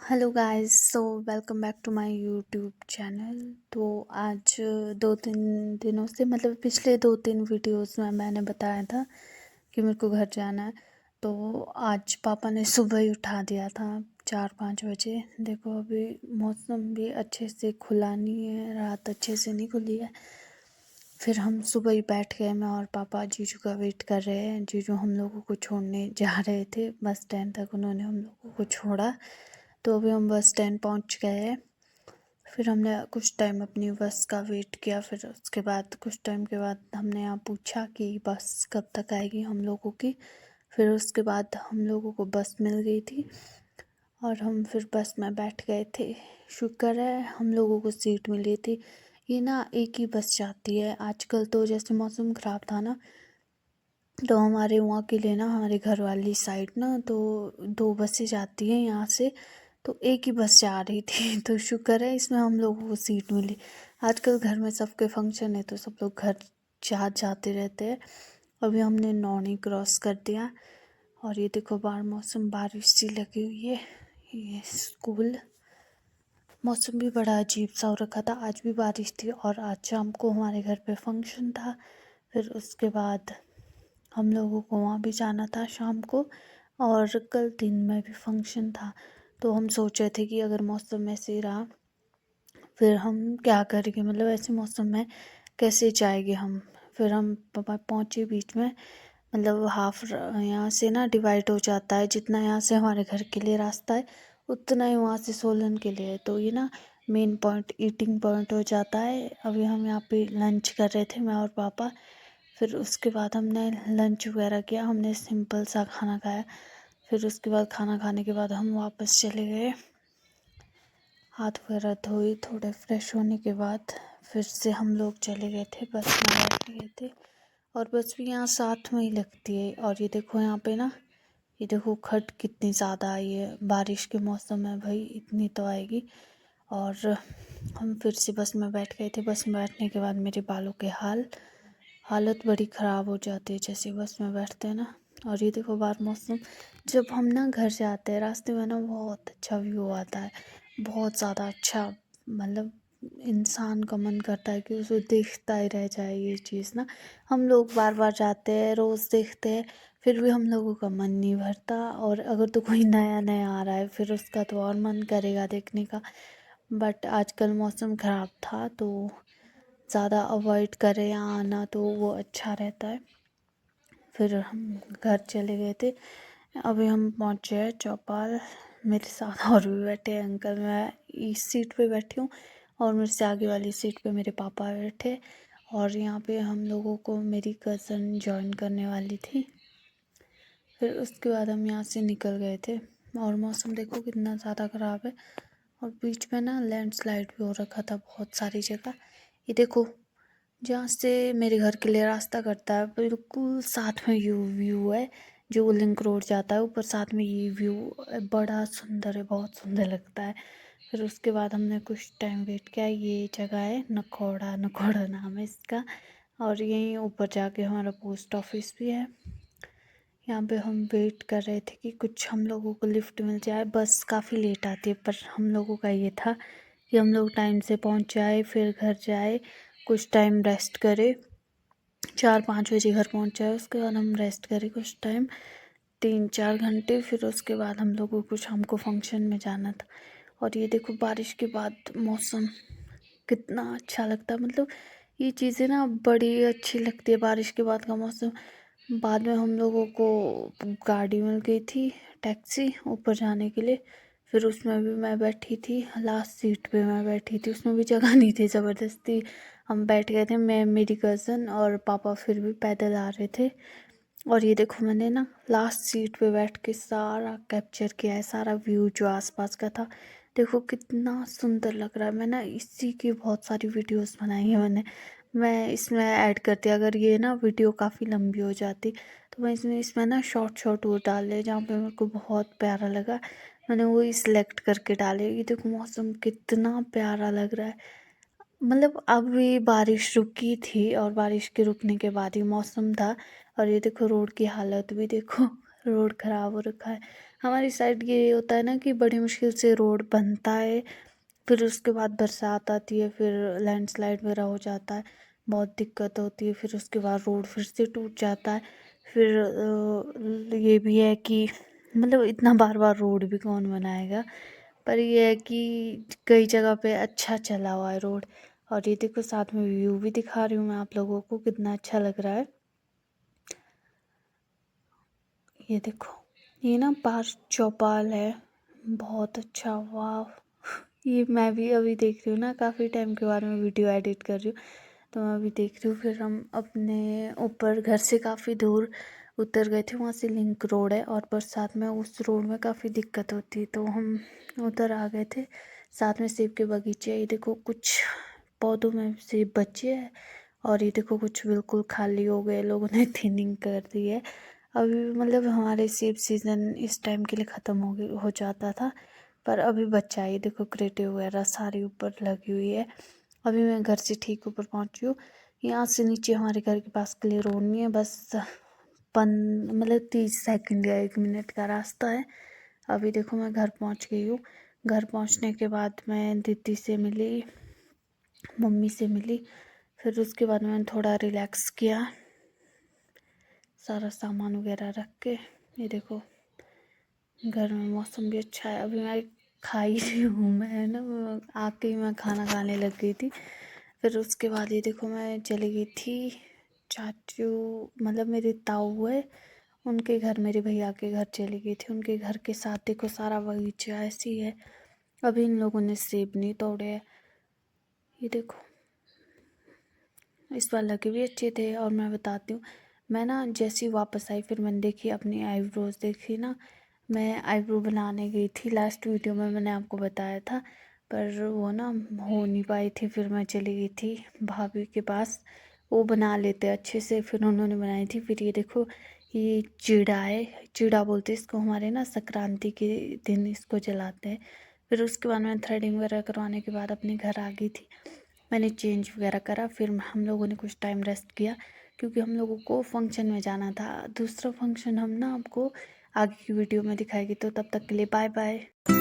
Hello guys, so welcome back to my YouTube channel. तो आज 2-3 दिनों से मतलब पिछले 2-3 वीडियोस में मैंने बताया था कि मेरे को घर जाना है। तो आज पापा ने सुबह ही उठा दिया था 4-5 बजे। देखो अभी मौसम भी अच्छे से खुला नहीं है, रात अच्छे से नहीं खुली है। फिर हम सुबह ही बैठ गए, मैं और पापा जीजू का वेट कर रहे हैं। जीजू हम लोगों को छोड़ने जा रहे थे बस स्टैंड तक, उन्होंने हम लोगों को छोड़ा। तो अभी हम बस स्टैंड पहुंच गए हैं। फिर हमने कुछ टाइम अपनी बस का वेट किया। फिर उसके बाद कुछ टाइम के बाद हमने यहाँ पूछा कि बस कब तक आएगी हम लोगों की। फिर उसके बाद हम लोगों को बस मिल गई थी और हम फिर बस में बैठ गए थे। शुक्र है हम लोगों को सीट मिली थी। ये ना एक ही बस जाती है आजकल। तो जैसे मौसम ख़राब था ना, तो हमारे वहाँ के लिए ना, हमारे घर वाली साइड ना, तो 2 बसें जाती हैं यहाँ से। तो एक ही बस जा रही थी तो शुक्र है इसमें हम लोगों को सीट मिली। आजकल घर में सबके फंक्शन है तो सब लोग घर जाते रहते हैं। अभी हमने नौनी क्रॉस कर दिया और ये देखो बाहर मौसम बारिश सी लगी हुई है। ये स्कूल मौसम भी बड़ा अजीब सा हो रखा था, आज भी बारिश थी। और आज शाम को हमारे घर पे फंक्शन था। फिर उसके बाद हम लोगों को वहाँ भी जाना था शाम को, और कल दिन में भी फंक्शन था। तो हम सोच रहे थे कि अगर मौसम ऐसे ही रहा फिर हम क्या करेंगे, मतलब ऐसे मौसम में कैसे जाएंगे हम। फिर हम पापा पहुँचे बीच में, मतलब हाफ यहाँ से ना डिवाइड हो जाता है। जितना यहाँ से हमारे घर के लिए रास्ता है उतना ही वहाँ से सोलन के लिए है। तो ये ना मेन पॉइंट, ईटिंग पॉइंट हो जाता है। अभी हम यहाँ पे लंच कर रहे थे, मैं और पापा। फिर उसके बाद हमने लंच वगैरह किया, हमने सिंपल सा खाना खाया। फिर उसके बाद खाना खाने के बाद हम वापस चले गए, हाथ वगैरह धोए, थोड़े फ्रेश होने के बाद फिर से हम लोग चले गए थे, बस में बैठ गए थे। और बस भी यहाँ साथ में ही लगती है। और ये देखो यहाँ पे ना, ये देखो खट कितनी ज़्यादा आई है। बारिश के मौसम में भाई इतनी तो आएगी। और हम फिर से बस में बैठ गए थे। बस में बैठने के बाद मेरे बालों के हालत बड़ी ख़राब हो जाती है जैसे बस में बैठते हैं ना। और ये देखो बाहर मौसम, जब हम ना घर से आते हैं रास्ते में ना बहुत अच्छा व्यू आता है, बहुत ज़्यादा अच्छा। मतलब इंसान का मन करता है कि उसे देखता ही रह जाए ये चीज़ ना। हम लोग बार बार जाते हैं, रोज़ देखते हैं, फिर भी हम लोगों का मन नहीं भरता। और अगर तो कोई नया नया आ रहा है फिर उसका तो और मन करेगा देखने का। बट आजकल मौसम ख़राब था तो ज़्यादा अवॉइड करें यहाँ आना तो वो अच्छा रहता है। फिर हम घर चले गए थे। अभी हम पहुँचे हैं चौपाल। मेरे साथ और भी बैठे हैं अंकल। मैं इस सीट पे बैठी हूँ और मेरे से आगे वाली सीट पे मेरे पापा बैठे। और यहाँ पे हम लोगों को मेरी कज़न जॉइन करने वाली थी। फिर उसके बाद हम यहाँ से निकल गए थे। और मौसम देखो कितना ज़्यादा ख़राब है। और बीच में ना लैंडस्लाइड भी हो रखा था बहुत सारी जगह। ये देखो जहाँ से मेरे घर के लिए रास्ता कटता है बिल्कुल साथ में ये व्यू है, जो लिंक रोड जाता है ऊपर, साथ में ये व्यू बड़ा सुंदर है, बहुत सुंदर लगता है। फिर उसके बाद हमने कुछ टाइम वेट किया। ये जगह है नखोड़ा, नखोड़ा नाम है इसका। और यहीं ऊपर जाके हमारा पोस्ट ऑफिस भी है। यहाँ पे हम वेट कर रहे थे कि कुछ हम लोगों को लिफ्ट मिल जाए। बस काफ़ी लेट आती है पर हम लोगों का ये था कि हम लोग टाइम से पहुँच जाए, फिर घर जाए, कुछ टाइम रेस्ट करें। 4-5 बजे घर पहुँच जाए, उसके बाद हम रेस्ट करें कुछ टाइम, 3-4 घंटे। फिर उसके बाद हम लोगों को शाम को फंक्शन में जाना था। और ये देखो बारिश के बाद मौसम कितना अच्छा लगता है। मतलब ये चीज़ें ना बड़ी अच्छी लगती है, बारिश के बाद का मौसम। बाद में हम लोगों को गाड़ी मिल गई थी, टैक्सी ऊपर जाने के लिए। फिर उसमें भी मैं बैठी थी, लास्ट सीट पे मैं बैठी थी। उसमें भी जगह नहीं थी, ज़बरदस्ती हम बैठ गए थे, मैं, मेरी कज़न और पापा फिर भी पैदल आ रहे थे। और ये देखो मैंने ना लास्ट सीट पे बैठ के सारा कैप्चर किया है, सारा व्यू जो आसपास का था। देखो कितना सुंदर लग रहा है। मैं ना इसी की बहुत सारी वीडियोस बनाई है मैंने। मैं इसमें ऐड करती, अगर ये ना वीडियो काफ़ी लंबी हो जाती तो मैं इसमें ना शॉर्ट शॉर्ट वो डाल ले जहाँ पे मेरे को बहुत प्यारा लगा, मैंने वही सिलेक्ट करके डाले। ये देखो मौसम कितना प्यारा लग रहा है। मतलब अभी बारिश रुकी थी और बारिश के रुकने के बाद ही मौसम था। और ये देखो रोड की हालत भी देखो रोड ख़राब हो रखा है। हमारी साइड ये होता है ना कि बड़ी मुश्किल से रोड बनता है, फिर उसके बाद बरसात आती है, फिर लैंडस्लाइड वगैरह हो जाता है, बहुत दिक्कत होती है, फिर उसके बाद रोड फिर से टूट जाता है। फिर ये भी है कि मतलब इतना बार बार रोड भी कौन बनाएगा, पर ये है कि कई जगह पे अच्छा चला हुआ है रोड। और ये देखो साथ में व्यू भी दिखा रही हूँ मैं आप लोगों को, कितना अच्छा लग रहा है। ये देखो, ये ना पार्क चौपाल है, बहुत अच्छा। वाह, ये मैं भी अभी देख रही हूँ ना, काफ़ी टाइम के बाद मैं वीडियो एडिट कर रही हूँ तो मैं अभी देख रही हूँ। फिर हम अपने ऊपर घर से काफ़ी दूर उतर गए थे, वहाँ से लिंक रोड है और बरसात में उस रोड में काफ़ी दिक्कत होती है, तो हम उधर आ गए थे। साथ में सेब के बगीचे, ये देखो कुछ पौधों में सेब बचे हैं और ये देखो कुछ बिल्कुल खाली हो गए, लोगों ने थिनिंग कर दी है। अभी मतलब हमारे सेब सीज़न इस टाइम के लिए ख़त्म हो जाता था, पर अभी बचा है। ये देखो क्रेटे वगैरह सारी ऊपर लगी हुई है। अभी मैं घर से ठीक ऊपर पहुंची हूँ। यहाँ से नीचे हमारे घर के पास के लिए रोड नहीं है, बस मतलब 30 सेकंड या 1 मिनट का रास्ता है। अभी देखो मैं घर पहुंच गई हूँ। घर पहुंचने के बाद मैं दीदी से मिली, मम्मी से मिली, फिर उसके बाद मैंने थोड़ा रिलैक्स किया, सारा सामान वगैरह रख के। ये देखो घर में मौसम भी अच्छा है। अभी मैं खा ही रही हूँ, मैं ना आके ही मैं खाना खाने लग गई थी। फिर उसके बाद ये देखो मैं चली गई थी चाचू, मतलब मेरे ताऊ है उनके घर, मेरे भैया के घर चली गई थी। उनके घर के साथ देखो सारा बगीचा ऐसी है। अभी इन लोगों ने सेब नहीं तोड़े हैं। ये देखो इस बार लगे भी अच्छे थे। और मैं बताती हूँ, मैं ना जैसी वापस आई फिर मैंने देखी अपनी आईब्रोज देखी ना, मैं आईब्रो बनाने गई थी, लास्ट वीडियो में मैंने आपको बताया था, पर वो ना हो नहीं पाई थी। फिर मैं चली गई थी भाभी के पास, वो बना लेते अच्छे से, फिर उन्होंने बनाई थी। फिर ये देखो ये चिड़ा है, चिड़ा बोलते हैं इसको हमारे ना, संक्रांति के दिन इसको जलाते हैं। फिर उसके बाद मैं थ्रेडिंग वगैरह करवाने के बाद अपने घर आ गई थी। मैंने चेंज वगैरह करा, फिर हम लोगों ने कुछ टाइम रेस्ट किया क्योंकि हम लोगों को फंक्शन में जाना था। दूसरा फंक्शन हम ना आपको आगे की वीडियो में दिखाएगी, तो तब तक के लिए बाय बाय।